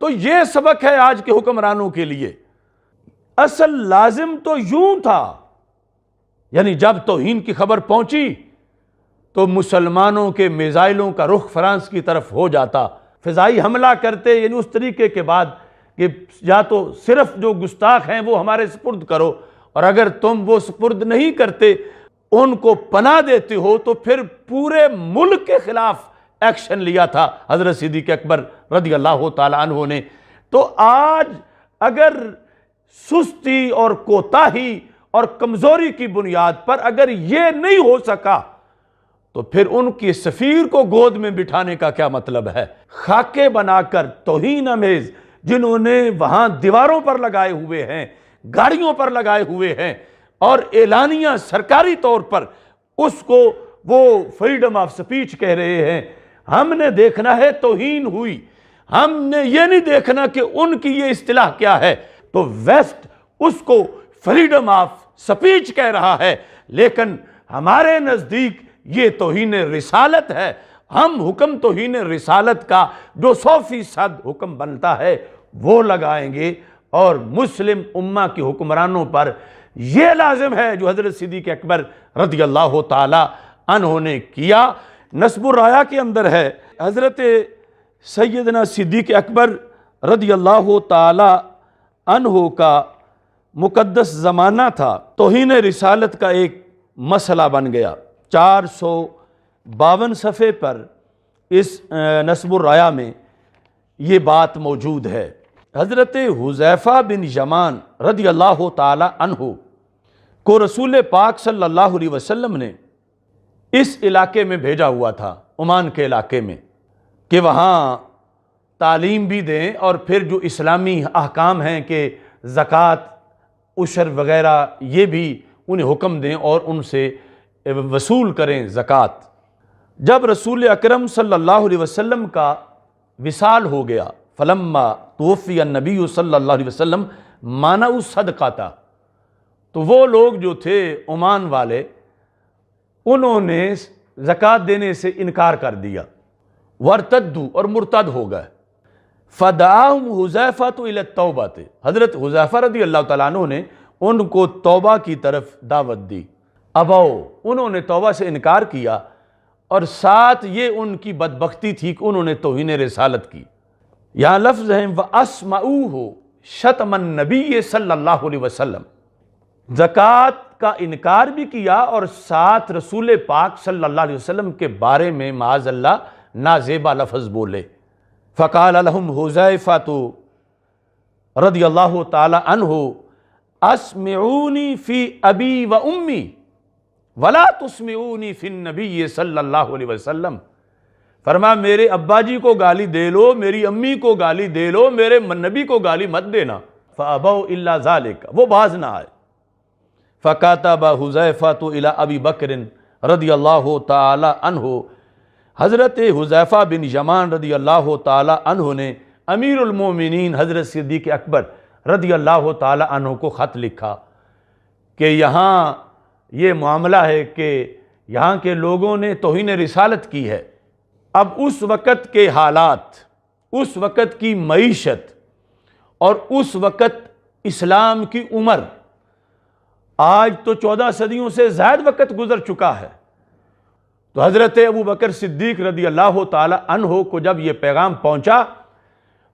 تو یہ سبق ہے آج کے حکمرانوں کے لیے۔ اصل لازم تو یوں تھا، یعنی جب توہین کی خبر پہنچی تو مسلمانوں کے میزائلوں کا رخ فرانس کی طرف ہو جاتا، فضائی حملہ کرتے، یعنی اس طریقے کے بعد کہ یا تو صرف جو گستاخ ہیں وہ ہمارے سپرد کرو، اور اگر تم وہ سپرد نہیں کرتے، ان کو پناہ دیتے ہو، تو پھر پورے ملک کے خلاف ایکشن لیا تھا حضرت صدیق اکبر رضی اللہ تعالی عنہ نے۔ تو آج اگر سستی اور کوتاہی اور کمزوری کی بنیاد پر اگر یہ نہیں ہو سکا تو پھر ان کی سفیر کو گود میں بٹھانے کا کیا مطلب ہے؟ خاکے بنا کر توہین امیز جنہوں نے وہاں دیواروں پر لگائے ہوئے ہیں، گاڑیوں پر لگائے ہوئے ہیں، اور اعلانیہ سرکاری طور پر اس کو وہ فریڈم آف سپیچ کہہ رہے ہیں۔ ہم نے دیکھنا ہے توہین ہوئی، ہم نے یہ نہیں دیکھنا کہ ان کی یہ اصطلاح کیا ہے۔ تو ویسٹ اس کو فریڈم آف سپیچ کہہ رہا ہے، لیکن ہمارے نزدیک یہ توہین رسالت ہے۔ ہم حکم توہین رسالت کا جو 100% حکم بنتا ہے وہ لگائیں گے، اور مسلم امہ کی حکمرانوں پر یہ لازم ہے جو حضرت صدیق اکبر رضی اللہ تعالی عنہ نے کیا۔ نسب الرایا کے اندر ہے حضرت سیدنا صدیق اکبر رضی اللہ تعالی عنہ کا مقدس زمانہ تھا، توہین رسالت کا ایک مسئلہ بن گیا۔ 452 صفحے پر اس نسب الرایا میں یہ بات موجود ہے۔ حضرت حذیفہ بن یمان رضی اللہ تعالی عنہ کو رسول پاک صلی اللہ علیہ وسلم نے اس علاقے میں بھیجا ہوا تھا، عمان کے علاقے میں، کہ وہاں تعلیم بھی دیں، اور پھر جو اسلامی احکام ہیں کہ زکوٰۃ، عشر وغیرہ، یہ بھی انہیں حکم دیں اور ان سے وصول کریں زکوٰۃ۔ جب رسول اکرم صلی اللہ علیہ وسلم کا وصال ہو گیا، فلما توفی النبی صلی اللہ علیہ وسلم مانعوا الصدقۃ، تو وہ لوگ جو تھے عمان والے، انہوں نے زکوٰۃ دینے سے انکار کر دیا، وارتدوا، اور مرتد ہو گئے۔ فدعاہم حذیفۃ الی التوبۃ، حضرت حذیفہ رضی اللہ تعالیٰ عنہ نے ان کو توبہ کی طرف دعوت دی۔ ابو، انہوں نے توبہ سے انکار کیا، اور ساتھ یہ ان کی بدبختی تھی کہ انہوں نے توہین رسالت کی۔ یہاں لفظ ہیں وَأَسْمَعُوهُ شَتْمَ النَّبِيِّ صلی اللہ علیہ وسلم، زکوٰۃ کا انکار بھی کیا اور ساتھ رسول پاک صلی اللہ علیہ وسلم کے بارے میں معاذ اللہ نازیبا لفظ بولے۔ فقال لهم حذیفۃ رضی اللہ تعالی عنہ اسمعونی فی ابی و امی ولا تسمعونی فی النبی صلی اللہ علیہ وسلم، فرما میرے ابا جی کو گالی دے لو، میری امی کو گالی دے لو، میرے نبی کو گالی مت دینا۔ فابوا الا ذلک، وہ باز نہ آئے۔ فکاتب حذیفۃ الی ابی بکر رضی اللہ تعالی عنہ، حضرت حذیفہ بن یمان رضی اللہ تعالی عنہ نے امیر المومنین حضرت صدیق اکبر رضی اللہ تعالی عنہ کو خط لکھا کہ یہاں یہ معاملہ ہے کہ یہاں کے لوگوں نے توہین رسالت کی ہے۔ اب اس وقت کے حالات، اس وقت کی معیشت اور اس وقت اسلام کی عمر، آج تو 14 صدیوں سے زائد وقت گزر چکا ہے، تو حضرت ابو بکر صدیق رضی اللہ تعالی عنہ کو جب یہ پیغام پہنچا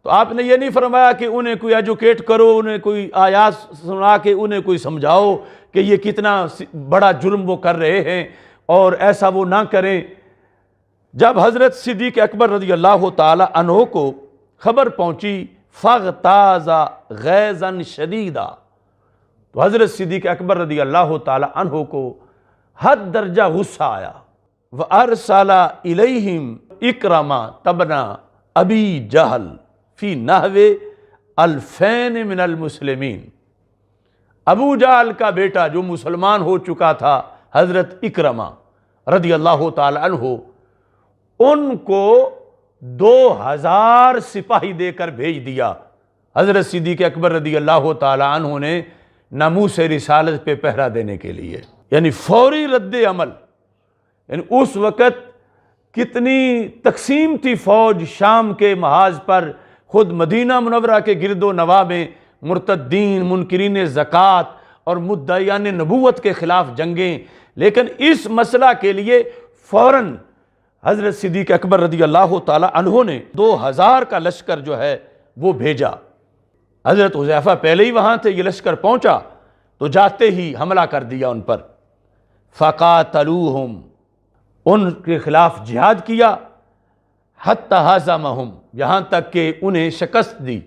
تو آپ نے یہ نہیں فرمایا کہ انہیں کوئی ایجوکیٹ کرو، انہیں کوئی آیات سنا کے انہیں کوئی سمجھاؤ کہ یہ کتنا بڑا جرم وہ کر رہے ہیں اور ایسا وہ نہ کریں۔ جب حضرت صدیق اکبر رضی اللہ تعالی عنہ کو خبر پہنچی فاغتاظ غیظا شدیدا، تو حضرت صدیق اکبر رضی اللہ تعالی عنہ کو حد درجہ غصہ آیا۔ وَأَرْسَلَ إِلَيْهِمْ إِكْرَمَةَ ابْنَ أَبِي جَهْلٍ فِي نَحْوِ 2000 من المسلمین، ابو جہل کا بیٹا جو مسلمان ہو چکا تھا حضرت اکرمہ رضی اللہ تعالی عنہ، ان کو 2000 سپاہی دے کر بھیج دیا حضرت صدیق اکبر رضی اللہ تعالی عنہ نے ناموس رسالت پہ پہرا دینے کے لیے، یعنی فوری رد عمل۔ یعنی اس وقت کتنی تقسیم تھی فوج، شام کے محاذ پر خود مدینہ منورہ کے گرد و نواح میں مرتدین، منکرین زکوٰۃ اور مدعیان نبوت کے خلاف جنگیں، لیکن اس مسئلہ کے لیے فوراً حضرت صدیق اکبر رضی اللہ تعالیٰ عنہ نے 2000 کا لشکر جو ہے وہ بھیجا۔ حضرت حذیفہ پہلے ہی وہاں تھے، یہ لشکر پہنچا تو جاتے ہی حملہ کر دیا ان پر، فقاتلوہم، ان کے خلاف جہاد کیا، حتی ہزمہم، یہاں تک کہ انہیں شکست دی،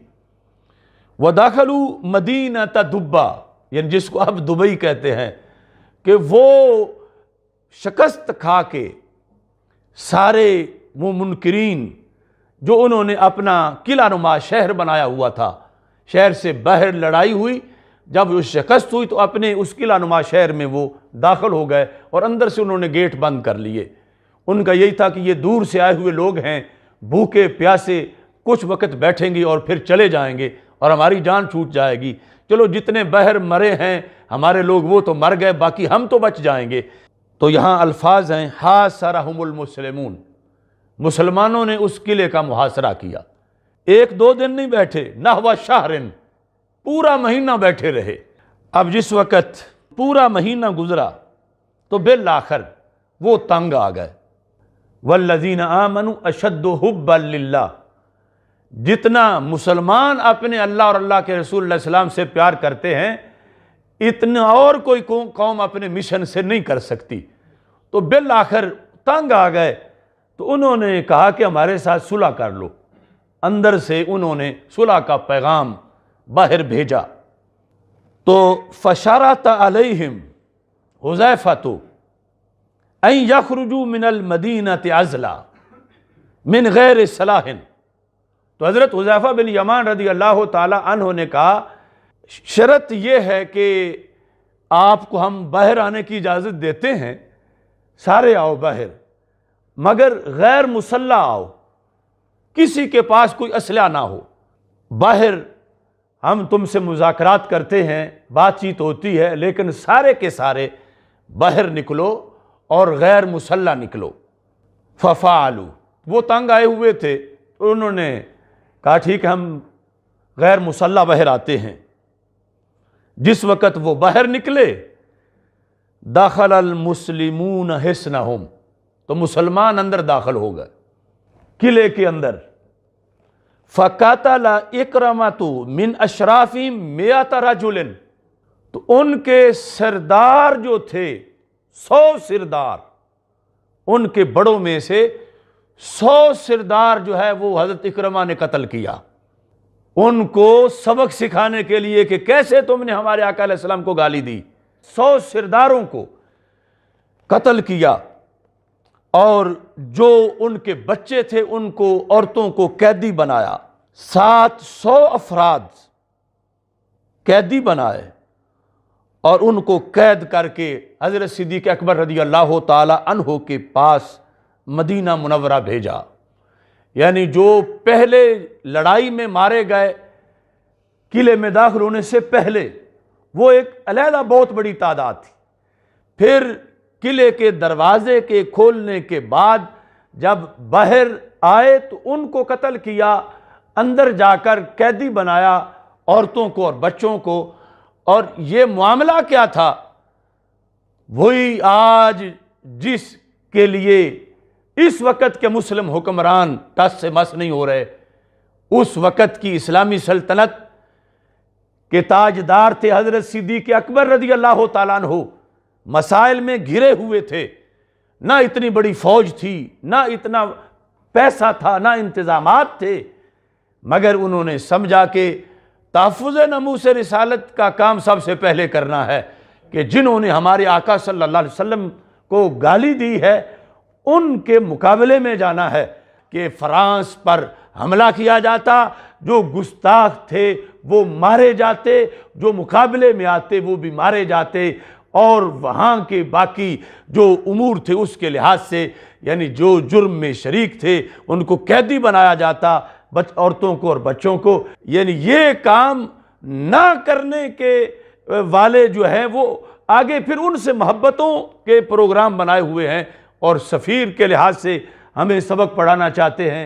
وَدَخَلُوا مَدِينَةَ دُبَّا، یعنی جس کو اب دبئی کہتے ہیں، کہ وہ شکست کھا کے سارے وہ منکرین جو انہوں نے اپنا قلعہ نما شہر بنایا ہوا تھا، شہر سے باہر لڑائی ہوئی، جب وہ شکست ہوئی تو اپنے اس قلعہ نما شہر میں وہ داخل ہو گئے اور اندر سے انہوں نے گیٹ بند کر لیے۔ ان کا یہی تھا کہ یہ دور سے آئے ہوئے لوگ ہیں، بھوکے پیاسے کچھ وقت بیٹھیں گے اور پھر چلے جائیں گے اور ہماری جان چھوٹ جائے گی، چلو جتنے باہر مرے ہیں ہمارے لوگ وہ تو مر گئے، باقی ہم تو بچ جائیں گے۔ تو یہاں الفاظ ہیں حاصرہم المسلمون، مسلمانوں نے اس قلعے کا محاصرہ کیا، 1-2 دن نہیں بیٹھے، نحو شہرن، پورا مہینہ بیٹھے رہے۔ اب جس وقت پورا مہینہ گزرا تو بالآخر وہ تنگ آ گئے، والذین آمنوا اشد حبا للہ، جتنا مسلمان اپنے اللہ اور اللہ کے رسول علیہ السلام سے پیار کرتے ہیں اتنا اور کوئی قوم اپنے مشن سے نہیں کر سکتی۔ تو بالآخر تنگ آ گئے تو انہوں نے کہا کہ ہمارے ساتھ صلح کر لو، اندر سے انہوں نے صلح کا پیغام باہر بھیجا۔ تو فشرط علیہم حذیفۃ ان یخرجوا من المدینۃ عزلا من غیر صلاح، تو حضرت حذیفہ بن یمان رضی اللہ تعالی عنہ نے کہا شرط یہ ہے کہ آپ کو ہم باہر آنے کی اجازت دیتے ہیں، سارے آؤ باہر، مگر غیر مسلح آؤ، کسی کے پاس کوئی اسلحہ نہ ہو، باہر ہم تم سے مذاکرات کرتے ہیں، بات چیت ہوتی ہے، لیکن سارے کے سارے باہر نکلو اور غیر مسلح نکلو۔ ففعلوا، وہ تنگ آئے ہوئے تھے، انہوں نے کہا ٹھیک ہے ہم غیر مسلح باہر آتے ہیں۔ جس وقت وہ باہر نکلے دخل المسلمون حصنہم، تو مسلمان اندر داخل ہو گئے قلعے کے اندر۔ فقاتل اکرمۃ من اشرافہم 100 رجل، تو ان کے سردار جو تھے 100 سردار، ان کے بڑوں میں سے 100 سردار جو ہے وہ حضرت اکرمہ نے قتل کیا، ان کو سبق سکھانے کے لیے کہ کیسے تم نے ہمارے آقا علیہ السلام کو گالی دی۔ 100 سرداروں کو قتل کیا، اور جو ان کے بچے تھے ان کو، عورتوں کو قیدی بنایا، 700 افراد قیدی بنائے اور ان کو قید کر کے حضرت صدیق اکبر رضی اللہ تعالی عنہ کے پاس مدینہ منورہ بھیجا۔ یعنی جو پہلے لڑائی میں مارے گئے قلعے میں داخل ہونے سے پہلے، وہ ایک علیحدہ بہت بڑی تعداد تھی، پھر قلعے کے دروازے کے کھولنے کے بعد جب باہر آئے تو ان کو قتل کیا، اندر جا کر قیدی بنایا عورتوں کو اور بچوں کو۔ اور یہ معاملہ کیا تھا؟ وہی آج جس کے لیے اس وقت کے مسلم حکمران ٹس سے مس نہیں ہو رہے، اس وقت کی اسلامی سلطنت کے تاجدار تھے حضرت صدیق اکبر رضی اللہ تعالیٰ عنہ، مسائل میں گھرے ہوئے تھے، نہ اتنی بڑی فوج تھی، نہ اتنا پیسہ تھا، نہ انتظامات تھے، مگر انہوں نے سمجھا کہ تحفظ ناموس رسالت کا کام سب سے پہلے کرنا ہے، کہ جنہوں نے ہمارے آقا صلی اللہ علیہ وسلم کو گالی دی ہے ان کے مقابلے میں جانا ہے، کہ فرانس پر حملہ کیا جاتا، جو گستاخ تھے وہ مارے جاتے، جو مقابلے میں آتے وہ بھی مارے جاتے، اور وہاں کے باقی جو امور تھے اس کے لحاظ سے یعنی جو جرم میں شریک تھے ان کو قیدی بنایا جاتا، عورتوں کو اور بچوں کو۔ یعنی یہ کام نہ کرنے کے والے جو ہیں وہ آگے پھر ان سے محبتوں کے پروگرام بنائے ہوئے ہیں، اور سفیر کے لحاظ سے ہمیں سبق پڑھانا چاہتے ہیں